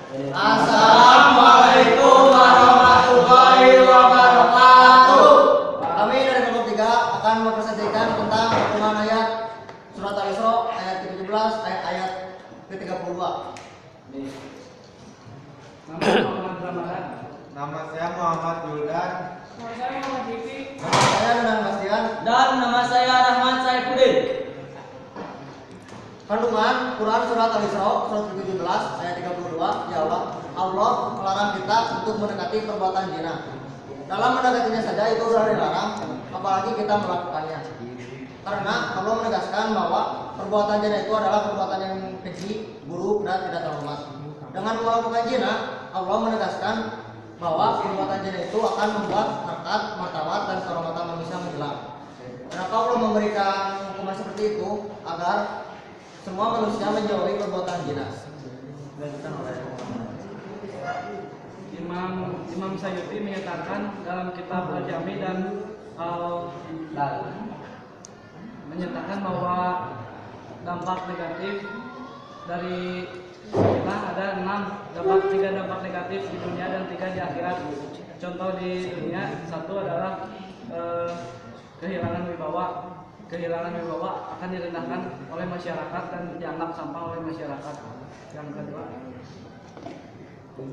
Assalamualaikum warahmatullahi wabarakatuh. Kami dari kelompok 3 akan mempresentasikan tentang potongan ayat surat Al-Isra ayat ke-17 ayat ke-32. Nama saya Muhammad Juldan. Nama saya Muhammad Divi. Nama saya Danang Bastian. Dan nama saya Rahman Saifuddin. Kandungan Quran surat Al-Isra surat ke-17 ayat 32 jawab Allah melarang kita untuk mendekati perbuatan zina. Dalam mendekatinya saja itu sudah dilarang, apalagi kita melakukannya. Karena Allah menegaskan bahwa perbuatan zina itu adalah perbuatan yang keji, buruk dan tidak terhormat. Dengan melakukan zina, Allah menegaskan bahwa perbuatan zina itu akan membuat harkat, martabat dan kehormatan manusia menghilang. Kenapa Allah memberikan hukuman seperti itu? Agar semua manusia menjauhi perbuatan zina. Imam Sayyuti menyatakan dalam kitab Al-Jami dan menyatakan bahwa dampak negatif dari zina ada 6 3 dampak negatif di dunia dan 3 di akhirat. Contoh di dunia, 1 adalah kehilangan wibawa akan direndahkan oleh masyarakat dan dianggap sampah oleh masyarakat.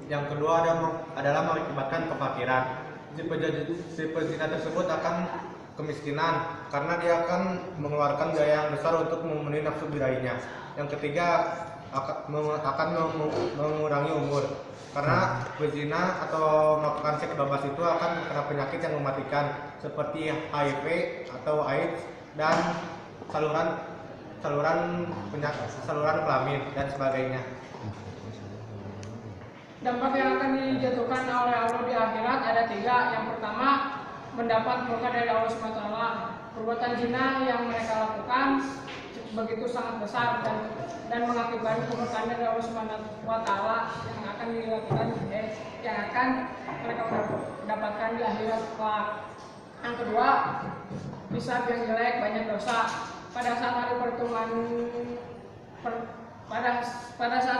Yang kedua adalah mengakibatkan kefakiran. Si pezina tersebut akan kemiskinan karena dia akan mengeluarkan biaya yang besar untuk memenuhi nafsu birahinya. Yang ketiga akan mengurangi umur karena pezina atau melakukan seks bebas itu akan terkena penyakit yang mematikan seperti HIV atau AIDS dan saluran kelamin dan sebagainya. Dampak yang akan dijatuhkan oleh Allah di akhirat ada 3. Yang pertama, mendapat berkah dari Allah SWT. Perbuatan zina yang mereka lakukan begitu sangat besar dan mengakibatkan keberkahan dari Allah SWT yang akan dilakukan yang akan mereka dapatkan di akhirat kelak. Yang kedua, hisab yang jelek, banyak dosa. Pada saat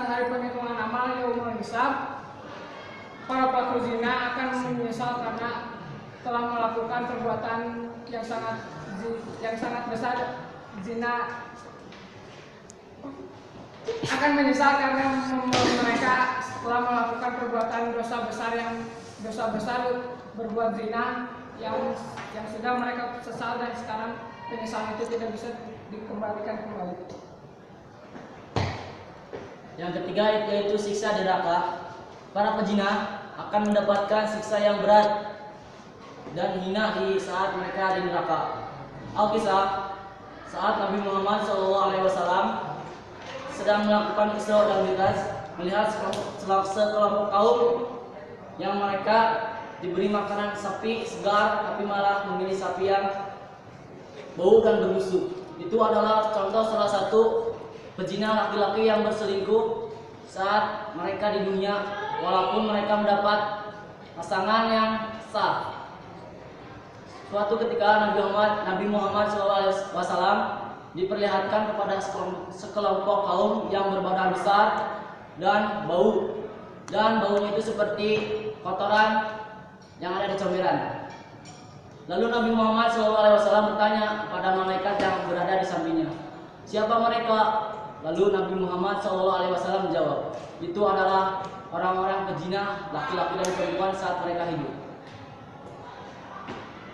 hari perhitungan amal yaumul hisab, para pelaku zina akan menyesal karena telah melakukan perbuatan yang sangat besar. Zina akan menyesal karena mereka telah melakukan perbuatan dosa besar berbuat zina yang sudah mereka sesal dan sekarang penyesalan itu tidak bisa dikembalikan kembali. Yang ketiga yaitu siksa di neraka. Para pezina akan mendapatkan siksa yang berat dan hina di saat mereka di neraka. Alkisah, saat Nabi Muhammad SAW sedang melakukan Isra dan Mi'raj, melihat sekelompok kaum yang mereka diberi makanan sapi segar tapi malah memilih sapi yang bau dan berbusuk. Itu adalah contoh salah satu pezina laki-laki yang berselingkuh saat mereka di dunia, walaupun mereka mendapat pasangan yang sah. Suatu ketika Nabi Muhammad SAW diperlihatkan kepada sekelompok kaum yang berbadan besar dan baunya itu seperti kotoran yang ada di comberan. Lalu Nabi Muhammad SAW bertanya kepada malaikat yang berada di sampingnya, "Siapa mereka?" Lalu Nabi Muhammad SAW menjawab, "Itu adalah orang-orang pezina, laki-laki dan perempuan saat mereka hidup."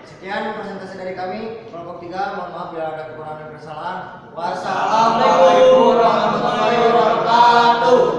Sekian presentasi dari kami kelompok 3. Mohon maaf bila ada kekurangan dan kesalahan. Wassalamualaikum